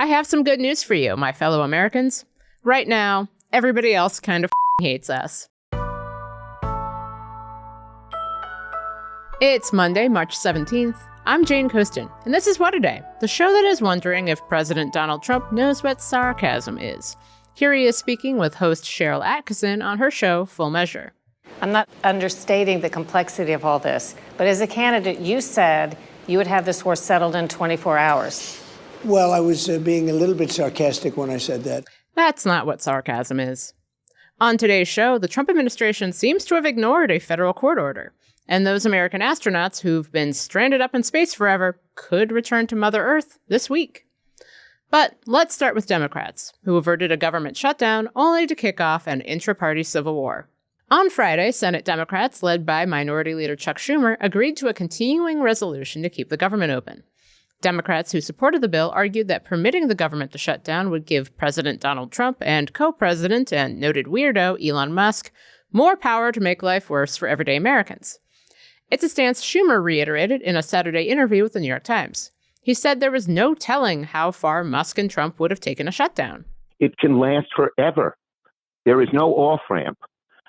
I have some good news for you, my fellow Americans. Right now, everybody else kind of hates us. It's Monday, March 17th. I'm Jane Coaston, and this is What A Day, the show that is wondering if President Donald Trump knows what sarcasm is. Here he is speaking with host Sharyl Attkisson on her show, Full Measure. I'm not understating the complexity of all this, but as a candidate, you said you would have this war settled in 24 hours. Well, I was being a little bit sarcastic when I said that. That's not what sarcasm is. On today's show, the Trump administration seems to have ignored a federal court order, and those American astronauts who've been stranded up in space forever could return to Mother Earth this week. But let's start with Democrats, who averted a government shutdown only to kick off an intra-party civil war. On Friday, Senate Democrats, led by Minority Leader Chuck Schumer, agreed to a continuing resolution to keep the government open. Democrats who supported the bill argued that permitting the government to shut down would give President Donald Trump and co-president and noted weirdo Elon Musk more power to make life worse for everyday Americans. It's a stance Schumer reiterated in a Saturday interview with the New York Times. He said there was no telling how far Musk and Trump would have taken a shutdown. It can last forever. There is no off-ramp.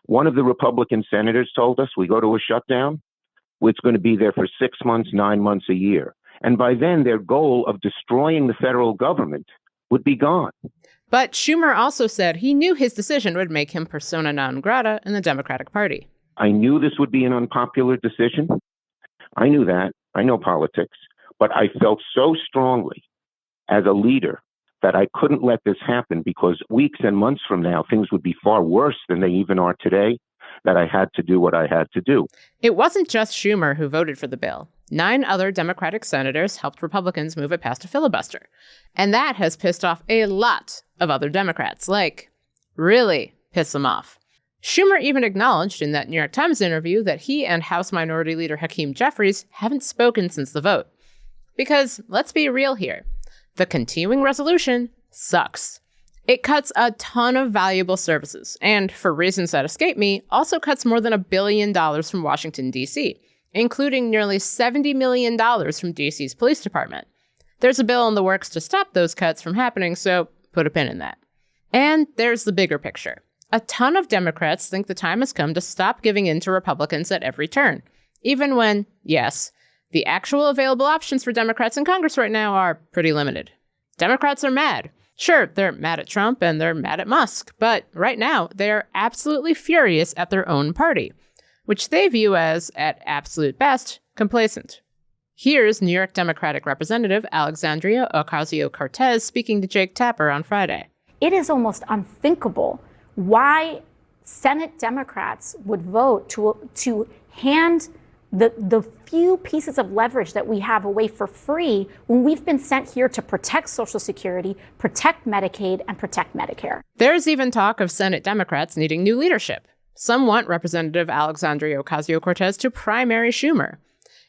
One of the Republican senators told us we go to a shutdown, it's going to be there for 6 months, 9 months, a year. And by then, their goal of destroying the federal government would be gone. But Schumer also said he knew his decision would make him persona non grata in the Democratic Party. I knew this would be an unpopular decision. I knew that. I know politics. But I felt so strongly as a leader that I couldn't let this happen because weeks and months from now, things would be far worse than they even are today, that I had to do what I had to do. It wasn't just Schumer who voted for the bill. 9 other Democratic senators helped Republicans move it past a filibuster. And that has pissed off a lot of other Democrats, really piss them off. Schumer even acknowledged in that New York Times interview that he and House Minority Leader Hakeem Jeffries haven't spoken since the vote. Because, let's be real here, the continuing resolution sucks. It cuts a ton of valuable services, and for reasons that escape me, also cuts more than $1 billion from Washington, D.C., including nearly $70 million from D.C.'s police department. There's a bill in the works to stop those cuts from happening, so put a pin in that. And there's the bigger picture. A ton of Democrats think the time has come to stop giving in to Republicans at every turn, even when, yes, the actual available options for Democrats in Congress right now are pretty limited. Democrats are mad. Sure, they're mad at Trump and they're mad at Musk, but right now they are absolutely furious at their own party, which they view as, at absolute best, complacent. Here's New York Democratic Representative Alexandria Ocasio-Cortez speaking to Jake Tapper on Friday. It is almost unthinkable why Senate Democrats would vote to hand the few pieces of leverage that we have away for free when we've been sent here to protect Social Security, protect Medicaid, and protect Medicare. There's even talk of Senate Democrats needing new leadership. Some want Representative Alexandria Ocasio-Cortez to primary Schumer.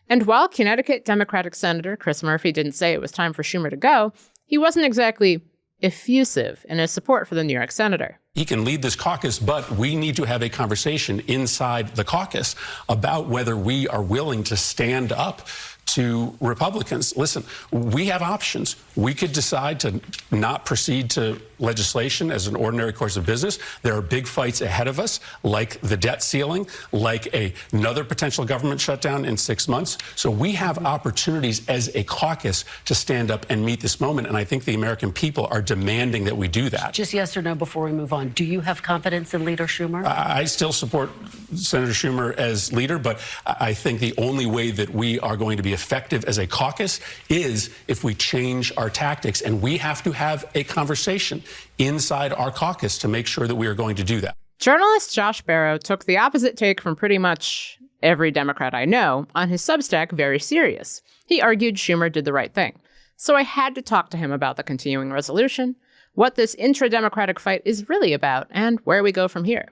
And while Connecticut Democratic Senator Chris Murphy didn't say it was time for Schumer to go, he wasn't exactly effusive in his support for the New York senator. He can lead this caucus, but we need to have a conversation inside the caucus about whether we are willing to stand up to Republicans. Listen, we have options. We could decide to not proceed to legislation as an ordinary course of business. There are big fights ahead of us, like the debt ceiling, like another potential government shutdown in 6 months. So we have opportunities as a caucus to stand up and meet this moment. And I think the American people are demanding that we do that. Just yes or no before we move on. Do you have confidence in Leader Schumer? I still support Senator Schumer as leader, but I think the only way that we are going to be effective as a caucus is if we change our tactics. And we have to have a conversation inside our caucus to make sure that we are going to do that. Journalist Josh Barro took the opposite take from pretty much every Democrat I know on his Substack very serious. He argued Schumer did the right thing. So I had to talk to him about the continuing resolution, what this intra-democratic fight is really about, and where we go from here.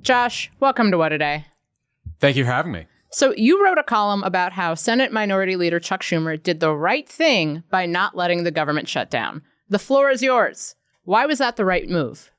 Josh, welcome to What A Day. Thank you for having me. So you wrote a column about how Senate Minority Leader Chuck Schumer did the right thing by not letting the government shut down. The floor is yours. Why was that the right move?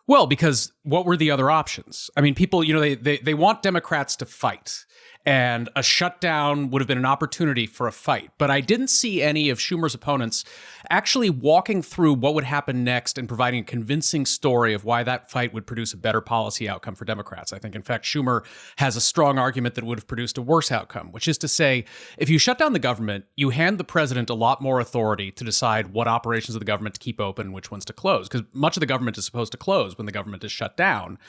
Well, because what were the other options? I mean, people, they want Democrats to fight. And a shutdown would have been an opportunity for a fight. But I didn't see any of Schumer's opponents actually walking through what would happen next and providing a convincing story of why that fight would produce a better policy outcome for Democrats. I think, in fact, Schumer has a strong argument that it would have produced a worse outcome, which is to say, if you shut down the government, you hand the president a lot more authority to decide what operations of the government to keep open and which ones to close, because much of the government is supposed to close when the government is shut down.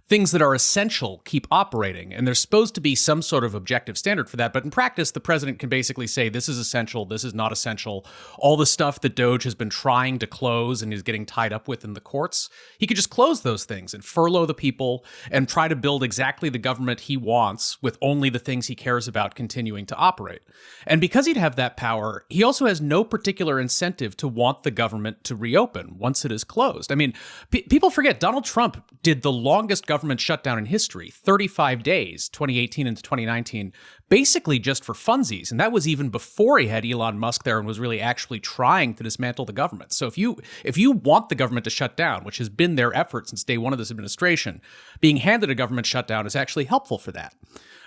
Things that are essential keep operating, and there's supposed to be some sort of objective standard for that. But in practice, the president can basically say, this is essential, this is not essential. All the stuff that DOJ has been trying to close and is getting tied up with in the courts, he could just close those things and furlough the people and try to build exactly the government he wants with only the things he cares about continuing to operate. And because he'd have that power, he also has no particular incentive to want the government to reopen once it is closed. I mean, people forget Donald Trump did the longest government shutdown in history, 35 days, 2018 into 2019, basically just for funsies. And that was even before he had Elon Musk there and was really actually trying to dismantle the government. So if you want the government to shut down, which has been their effort since day one of this administration, being handed a government shutdown is actually helpful for that.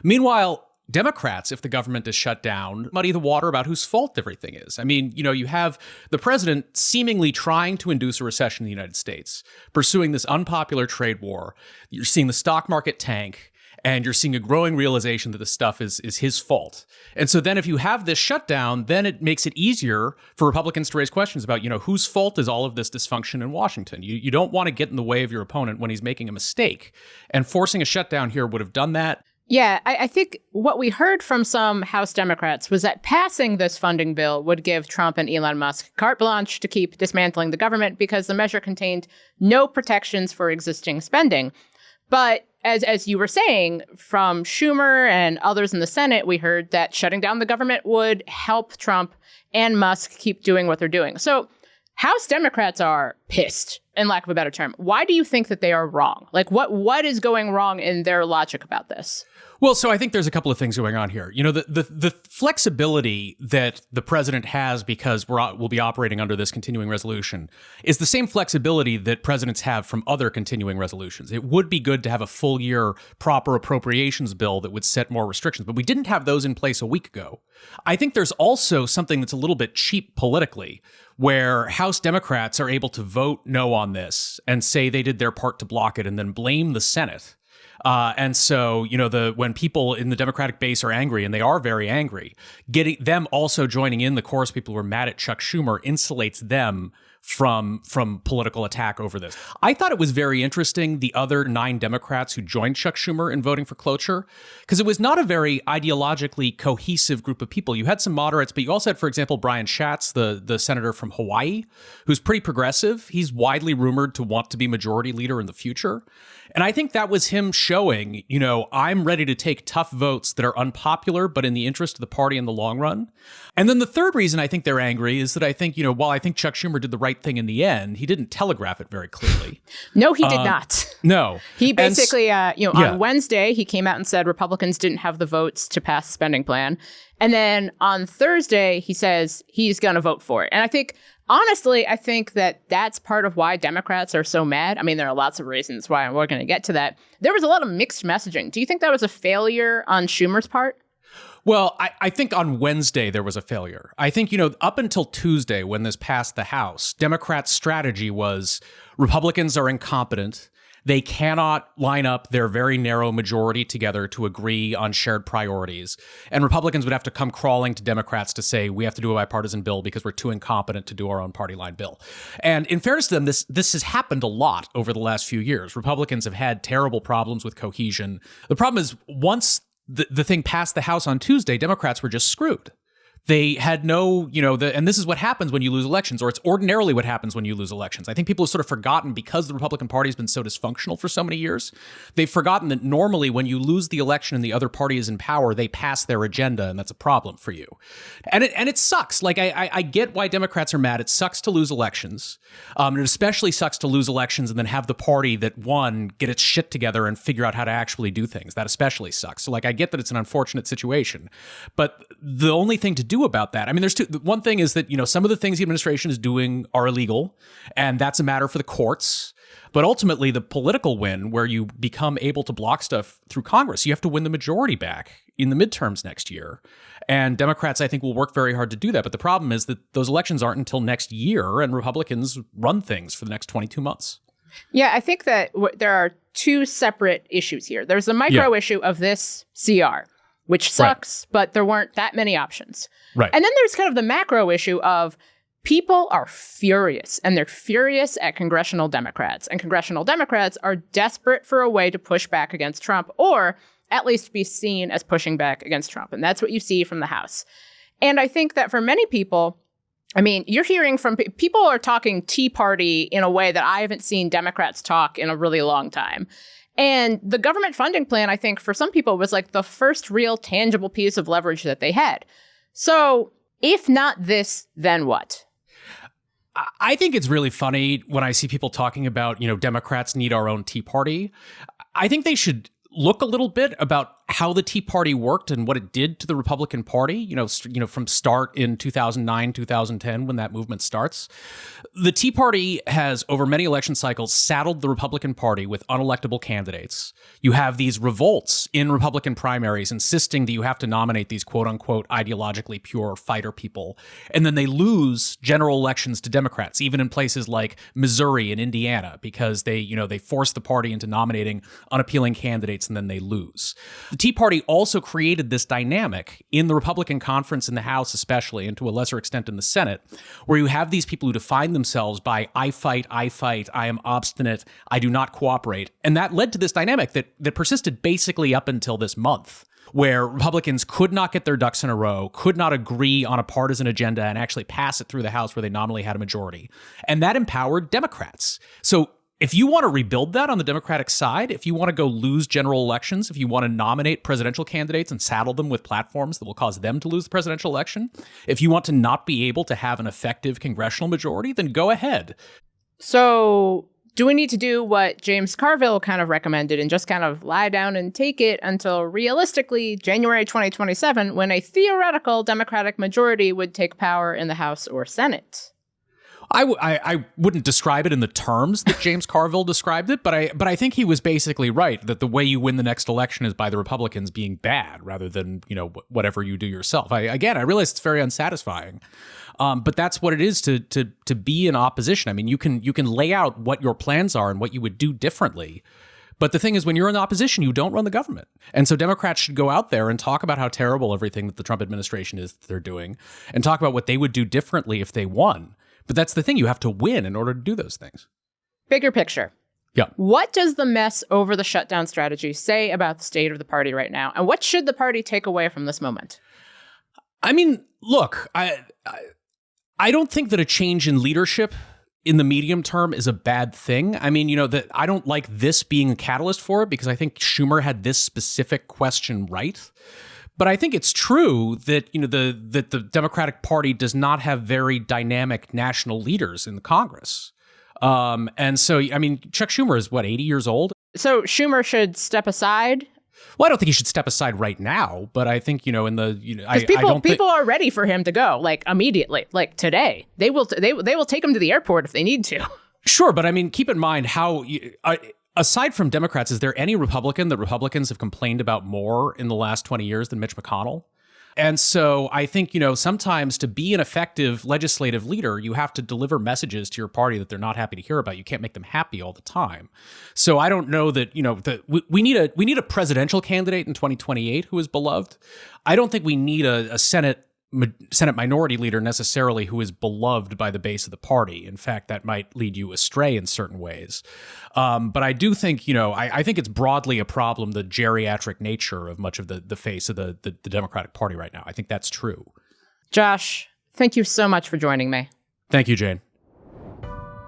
Meanwhile, Democrats, if the government is shut down, muddy the water about whose fault everything is. I mean, you have the president seemingly trying to induce a recession in the United States, pursuing this unpopular trade war. You're seeing the stock market tank, and you're seeing a growing realization that this stuff is his fault. And so then if you have this shutdown, then it makes it easier for Republicans to raise questions about, whose fault is all of this dysfunction in Washington? You don't want to get in the way of your opponent when he's making a mistake. And forcing a shutdown here would have done that. Yeah, I think what we heard from some House Democrats was that passing this funding bill would give Trump and Elon Musk carte blanche to keep dismantling the government because the measure contained no protections for existing spending. But as you were saying, from Schumer and others in the Senate, we heard that shutting down the government would help Trump and Musk keep doing what they're doing. So House Democrats are pissed, in lack of a better term. Why do you think that they are wrong? Like, what is going wrong in their logic about this? Well, so I think there's a couple of things going on here. The flexibility that the president has because we'll be operating under this continuing resolution is the same flexibility that presidents have from other continuing resolutions. It would be good to have a full year proper appropriations bill that would set more restrictions, but we didn't have those in place a week ago. I think there's also something that's a little bit cheap politically, where House Democrats are able to vote no on this and say they did their part to block it and then blame the Senate. And so, when people in the Democratic base are angry, and they are very angry, getting them also joining in the chorus, people who are mad at Chuck Schumer, insulates them from political attack over this. I thought it was very interesting, the other 9 Democrats who joined Chuck Schumer in voting for cloture, because it was not a very ideologically cohesive group of people. You had some moderates, but you also had, for example, Brian Schatz, the senator from Hawaii, who's pretty progressive. He's widely rumored to want to be majority leader in the future. And I think that was him showing, I'm ready to take tough votes that are unpopular, but in the interest of the party in the long run. And then the third reason I think they're angry is that I think, while I think Chuck Schumer did the right thing in the end, he didn't telegraph it very clearly. No, he did not. No. He basically, on Wednesday, he came out and said Republicans didn't have the votes to pass the spending plan. And then on Thursday, he says he's going to vote for it. And I think, honestly, I think that that's part of why Democrats are so mad. I mean, there are lots of reasons why, and we're going to get to that. There was a lot of mixed messaging. Do you think that was a failure on Schumer's part? Well, I think on Wednesday there was a failure. I think, up until Tuesday when this passed the House, Democrats' strategy was Republicans are incompetent. They cannot line up their very narrow majority together to agree on shared priorities. And Republicans would have to come crawling to Democrats to say, we have to do a bipartisan bill because we're too incompetent to do our own party line bill. And in fairness to them, this has happened a lot over the last few years. Republicans have had terrible problems with cohesion. The problem is once the thing passed the House on Tuesday, Democrats were just screwed. They had no, and this is what happens when you lose elections, or it's ordinarily what happens when you lose elections. I think people have sort of forgotten, because the Republican Party has been so dysfunctional for so many years, they've forgotten that normally when you lose the election and the other party is in power, they pass their agenda, and that's a problem for you. And it sucks. Like, I get why Democrats are mad. It sucks to lose elections. It especially sucks to lose elections and then have the party that won get its shit together and figure out how to actually do things. That especially sucks. So, I get that it's an unfortunate situation, but the only thing to do do about that? I mean, one thing is that, some of the things the administration is doing are illegal, and that's a matter for the courts. But ultimately, the political win, where you become able to block stuff through Congress, you have to win the majority back in the midterms next year. And Democrats, I think, will work very hard to do that. But the problem is that those elections aren't until next year, and Republicans run things for the next 22 months. Yeah, I think that there are two separate issues here. There's the micro issue of this CR, which sucks, but there weren't that many options. Right. And then there's kind of the macro issue of people are furious, and they're furious at congressional Democrats. And congressional Democrats are desperate for a way to push back against Trump, or at least be seen as pushing back against Trump. And that's what you see from the House. And I think that for many people, I mean, you're hearing from people are talking Tea Party in a way that I haven't seen Democrats talk in a really long time. And the government funding plan, I think, for some people was like the first real tangible piece of leverage that they had. So if not this, then what? I think it's really funny when I see people talking about, Democrats need our own Tea Party. I think they should look a little bit about how the Tea Party worked and what it did to the Republican Party, from start in 2009, 2010, when that movement starts. The Tea Party has, over many election cycles, saddled the Republican Party with unelectable candidates. You have these revolts in Republican primaries insisting that you have to nominate these quote-unquote ideologically pure fighter people. And then they lose general elections to Democrats, even in places like Missouri and Indiana, because they force the party into nominating unappealing candidates and then they lose. The Tea Party also created this dynamic in the Republican conference in the House, especially, and to a lesser extent in the Senate, where you have these people who define themselves by I fight, I am obstinate, I do not cooperate. And that led to this dynamic that persisted basically up until this month, where Republicans could not get their ducks in a row, could not agree on a partisan agenda and actually pass it through the House where they nominally had a majority. And that empowered Democrats. So if you want to rebuild that on the Democratic side, if you want to go lose general elections, if you want to nominate presidential candidates and saddle them with platforms that will cause them to lose the presidential election, if you want to not be able to have an effective congressional majority, then go ahead. So do we need to do what James Carville kind of recommended and just kind of lie down and take it until realistically January 2027, when a theoretical Democratic majority would take power in the House or Senate? I wouldn't describe it in the terms that James Carville described it, but I think he was basically right that the way you win the next election is by the Republicans being bad rather than, whatever you do yourself. I realize it's very unsatisfying, but that's what it is to be in opposition. I mean, you can lay out what your plans are and what you would do differently. But the thing is, when you're in opposition, you don't run the government. And so Democrats should go out there and talk about how terrible everything that the Trump administration is that they're doing and talk about what they would do differently if they won. But that's the thing. You have to win in order to do those things. Bigger picture. Yeah. What does the mess over the shutdown strategy say about the state of the party right now? And what should the party take away from this moment? I mean, look, I don't think that a change in leadership in the medium term is a bad thing. I mean, that I don't like this being a catalyst for it because I think Schumer had this specific question right. But I think it's true that that the Democratic Party does not have very dynamic national leaders in the Congress, and so I mean Chuck Schumer is 80 years old. So Schumer should step aside. Well, I don't think he should step aside right now, but I think people are ready for him to go immediately, today. They will take him to the airport if they need to. Sure, but I mean keep in mind how. Aside from Democrats, is there any Republican that Republicans have complained about more in the last 20 years than Mitch McConnell? And so I think, sometimes to be an effective legislative leader, you have to deliver messages to your party that they're not happy to hear about. You can't make them happy all the time. So I don't know that, we need a presidential candidate in 2028 who is beloved. I don't think we need a Senate minority leader necessarily who is beloved by the base of the party. In fact, that might lead you astray in certain ways. But I do think, I think it's broadly a problem, the geriatric nature of much of the face of the Democratic Party right now. I think that's true. Josh, thank you so much for joining me. Thank you, Jane.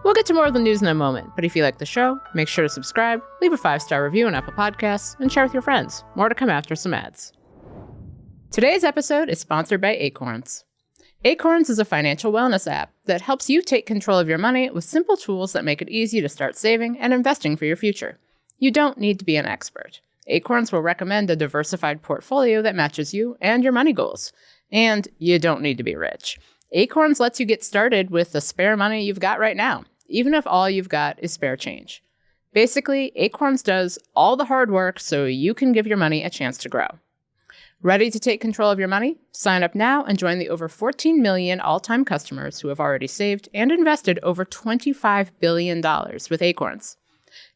We'll get to more of the news in a moment, but if you like the show, make sure to subscribe, leave a 5-star review on Apple Podcasts, and share with your friends. More to come after some ads. Today's episode is sponsored by Acorns. Acorns is a financial wellness app that helps you take control of your money with simple tools that make it easy to start saving and investing for your future. You don't need to be an expert. Acorns will recommend a diversified portfolio that matches you and your money goals. And you don't need to be rich. Acorns lets you get started with the spare money you've got right now, even if all you've got is spare change. Basically, Acorns does all the hard work so you can give your money a chance to grow. Ready to take control of your money? Sign up now and join the over 14 million all-time customers who have already saved and invested over $25 billion with Acorns.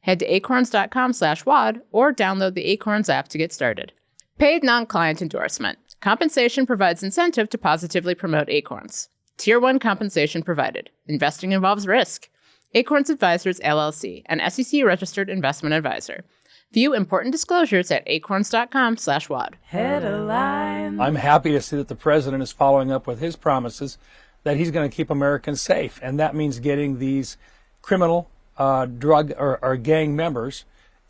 Head to acorns.com/WAD or download the Acorns app to get started. Paid non-client endorsement. Compensation provides incentive to positively promote Acorns. Tier 1 compensation provided. Investing involves risk. Acorns Advisors, LLC, an SEC-registered investment advisor. View important disclosures at acorns.com/WAD. Headlines. I'm happy to see that the president is following up with his promises that he's going to keep Americans safe. And that means getting these criminal drug or gang members,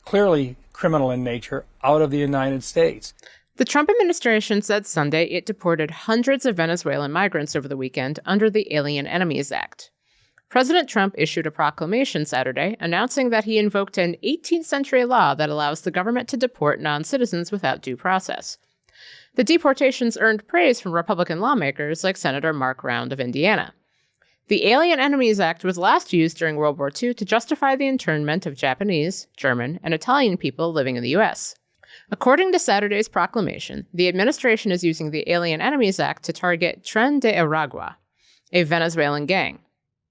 clearly criminal in nature, out of the United States. The Trump administration said Sunday it deported hundreds of Venezuelan migrants over the weekend under the Alien Enemies Act. President Trump issued a proclamation Saturday announcing that he invoked an 18th century law that allows the government to deport non-citizens without due process. The deportations earned praise from Republican lawmakers like Senator Mark Round of Indiana. The Alien Enemies Act was last used during World War II to justify the internment of Japanese, German, and Italian people living in the U.S. According to Saturday's proclamation, the administration is using the Alien Enemies Act to target Tren de Aragua, a Venezuelan gang.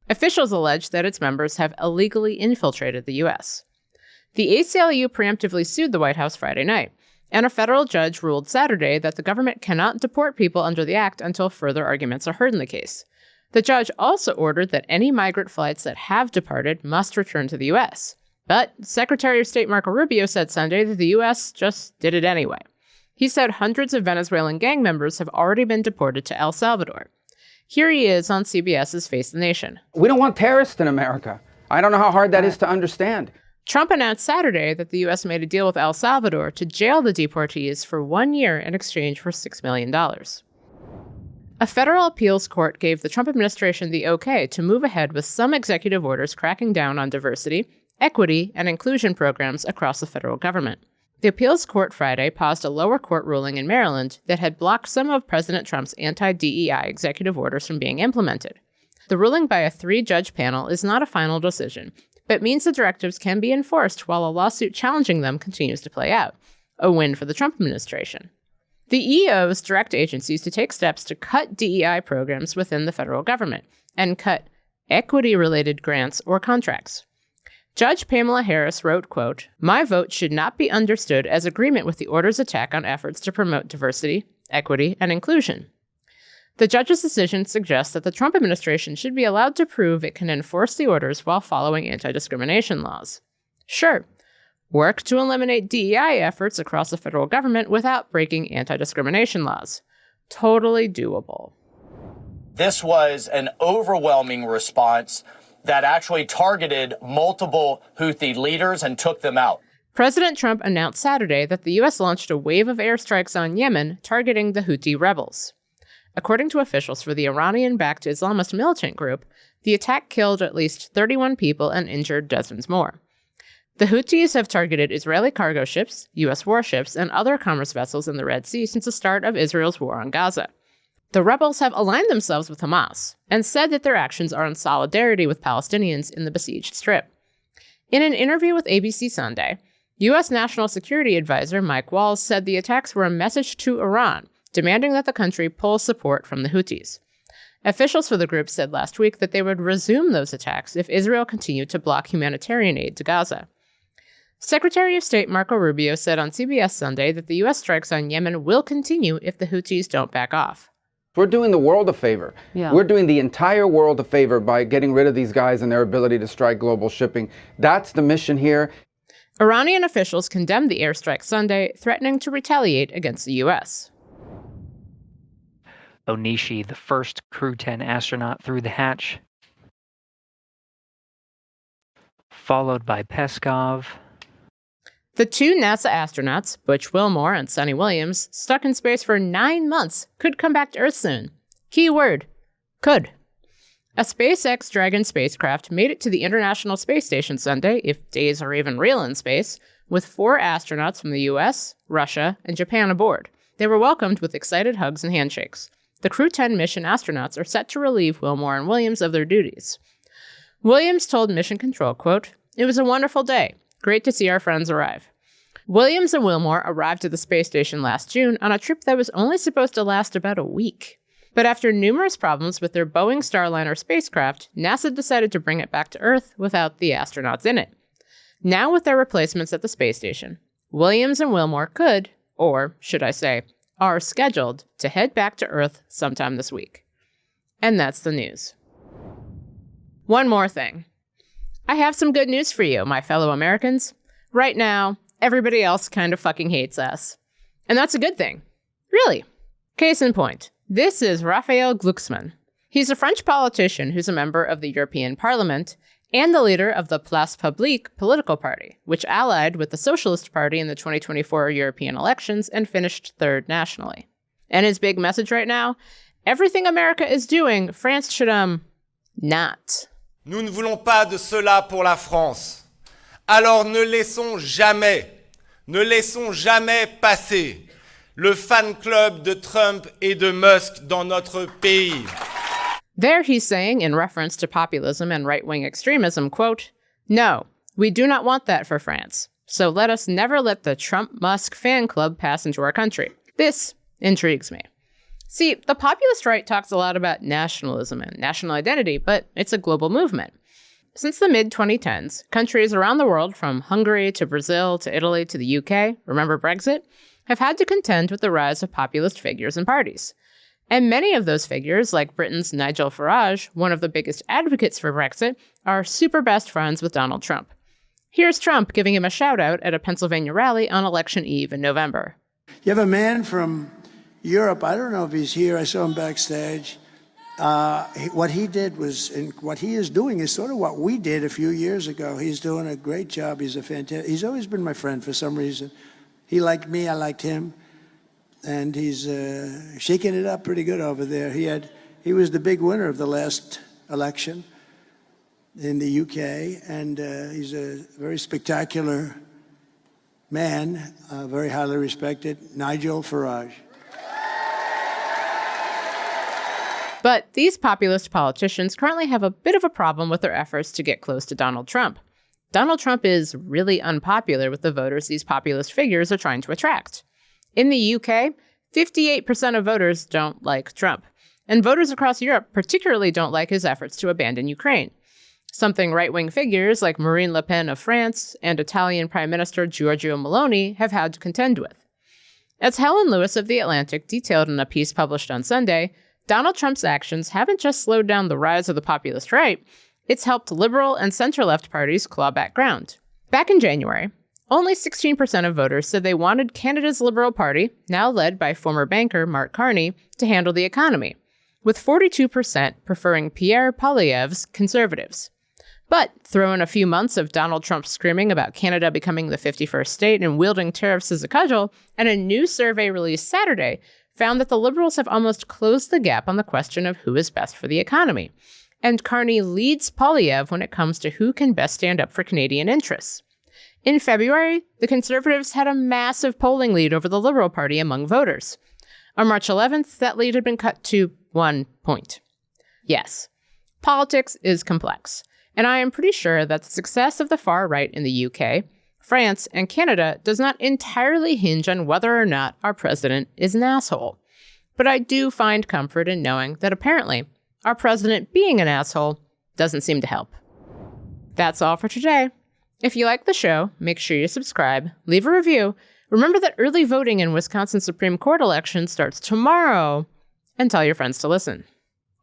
Officials allege that its members have illegally infiltrated the U.S. The ACLU preemptively sued the White House Friday night, and a federal judge ruled Saturday that the government cannot deport people under the act until further arguments are heard in the case. The judge also ordered that any migrant flights that have departed must return to the U.S. But Secretary of State Marco Rubio said Sunday that the U.S. just did it anyway. He said hundreds of Venezuelan gang members have already been deported to El Salvador. Here he is on CBS's Face the Nation. We don't want terrorists in America. I don't know how hard that is to understand. Trump announced Saturday that the U.S. made a deal with El Salvador to jail the deportees for 1 year in exchange for $6 million. A federal appeals court gave the Trump administration the okay to move ahead with some executive orders cracking down on diversity, equity, and inclusion programs across the federal government. The appeals court Friday paused a lower court ruling in Maryland that had blocked some of President Trump's anti-DEI executive orders from being implemented. The ruling by a 3-judge panel is not a final decision, but means the directives can be enforced while a lawsuit challenging them continues to play out. A win for the Trump administration. The EOs direct agencies to take steps to cut DEI programs within the federal government and cut equity-related grants or contracts. Judge Pamela Harris wrote, quote, "My vote should not be understood as agreement with the order's attack on efforts to promote diversity, equity, and inclusion." The judge's decision suggests that the Trump administration should be allowed to prove it can enforce the orders while following anti-discrimination laws. Sure, work to eliminate DEI efforts across the federal government without breaking anti-discrimination laws. Totally doable. This was an overwhelming response that actually targeted multiple Houthi leaders and took them out. President Trump announced Saturday that the U.S. launched a wave of airstrikes on Yemen targeting the Houthi rebels. According to officials for the Iranian-backed Islamist militant group, the attack killed at least 31 people and injured dozens more. The Houthis have targeted Israeli cargo ships, U.S. warships, and other commerce vessels in the Red Sea since the start of Israel's war on Gaza. The rebels have aligned themselves with Hamas and said that their actions are in solidarity with Palestinians in the besieged Strip. In an interview with ABC Sunday, U.S. National Security Advisor Mike Walls said the attacks were a message to Iran, demanding that the country pull support from the Houthis. Officials for the group said last week that they would resume those attacks if Israel continued to block humanitarian aid to Gaza. Secretary of State Marco Rubio said on CBS Sunday that the U.S. strikes on Yemen will continue if the Houthis don't back off. We're doing the world a favor. Yeah. We're doing the entire world a favor by getting rid of these guys and their ability to strike global shipping. That's the mission here. Iranian officials condemned the airstrike Sunday, threatening to retaliate against the U.S. Onishi, the first Crew 10 astronaut through the hatch, followed by Peskov. The 2 NASA astronauts, Butch Wilmore and Sonny Williams, stuck in space for 9 months, could come back to Earth soon. Key word, could. A SpaceX Dragon spacecraft made it to the International Space Station Sunday, if days are even real in space, with 4 astronauts from the US, Russia, and Japan aboard. They were welcomed with excited hugs and handshakes. the Crew 10 mission astronauts are set to relieve Wilmore and Williams of their duties. Williams told Mission Control, quote, "It was a wonderful day. Great to see our friends arrive." Williams and Wilmore arrived at the space station last June on a trip that was only supposed to last about a week. But after numerous problems with their Boeing Starliner spacecraft, NASA decided to bring it back to Earth without the astronauts in it. Now with their replacements at the space station, Williams and Wilmore could, or should I say, are scheduled to head back to Earth sometime this week. And that's the news. One more thing. I have some good news for you, my fellow Americans. Right now, everybody else kind of fucking hates us. And that's a good thing. Really. Case in point, this is Raphael Glucksmann. He's a French politician who's a member of the European Parliament and the leader of the Place Publique political party, which allied with the Socialist Party in the 2024 European elections and finished third nationally. And his big message right now, everything America is doing, France should, not. Nous ne voulons pas de cela pour la France. Alors ne laissons jamais passer le fan club de Trump et de Musk dans notre pays. There he's saying, in reference to populism and right-wing extremism, quote, "No, we do not want that for France. So let us never let the Trump-Musk fan club pass into our country." This intrigues me. See, the populist right talks a lot about nationalism and national identity, but it's a global movement. Since the mid-2010s, countries around the world, from Hungary to Brazil to Italy to the UK, remember Brexit, have had to contend with the rise of populist figures and parties. And many of those figures, like Britain's Nigel Farage, one of the biggest advocates for Brexit, are super best friends with Donald Trump. Here's Trump giving him a shout-out at a Pennsylvania rally on election eve in November. You have a man from Europe, I don't know if he's here, I saw him backstage. What he did was, and what he is doing is sort of what we did a few years ago. He's doing a great job. He's always been my friend for some reason. He liked me, I liked him. And he's shaking it up pretty good over there. He was the big winner of the last election in the UK, and he's a very spectacular man, very highly respected, Nigel Farage. But these populist politicians currently have a bit of a problem with their efforts to get close to Donald Trump. Donald Trump is really unpopular with the voters these populist figures are trying to attract. In the UK, 58% of voters don't like Trump. And voters across Europe particularly don't like his efforts to abandon Ukraine. Something right-wing figures like Marine Le Pen of France and Italian Prime Minister Giorgia Meloni have had to contend with. As Helen Lewis of The Atlantic detailed in a piece published on Sunday, Donald Trump's actions haven't just slowed down the rise of the populist right, it's helped liberal and center-left parties claw back ground. Back in January, only 16% of voters said they wanted Canada's Liberal Party, now led by former banker Mark Carney, to handle the economy, with 42% preferring Pierre Poilievre's Conservatives. But throw in a few months of Donald Trump screaming about Canada becoming the 51st state and wielding tariffs as a cudgel, and a new survey released Saturday found that the Liberals have almost closed the gap on the question of who is best for the economy. And Carney leads Poilievre when it comes to who can best stand up for Canadian interests. In February, the Conservatives had a massive polling lead over the Liberal Party among voters. On March 11th, that lead had been cut to 1 point. Yes, politics is complex, and I am pretty sure that the success of the far right in the UK, France, and Canada does not entirely hinge on whether or not our president is an asshole. But I do find comfort in knowing that apparently our president being an asshole doesn't seem to help. That's all for today. If you like the show, make sure you subscribe, leave a review. Remember that early voting in Wisconsin Supreme Court election starts tomorrow, and tell your friends to listen.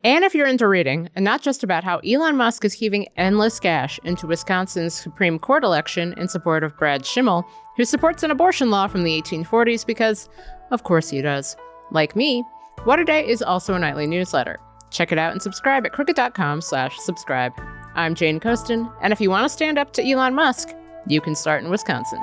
And if you're into reading, and not just about how Elon Musk is heaving endless cash into Wisconsin's Supreme Court election in support of Brad Schimmel, who supports an abortion law from the 1840s because, of course he does. Like me, What A Day is also a nightly newsletter. Check it out and subscribe at crooked.com/subscribe. I'm Jane Coaston, and if you want to stand up to Elon Musk, you can start in Wisconsin.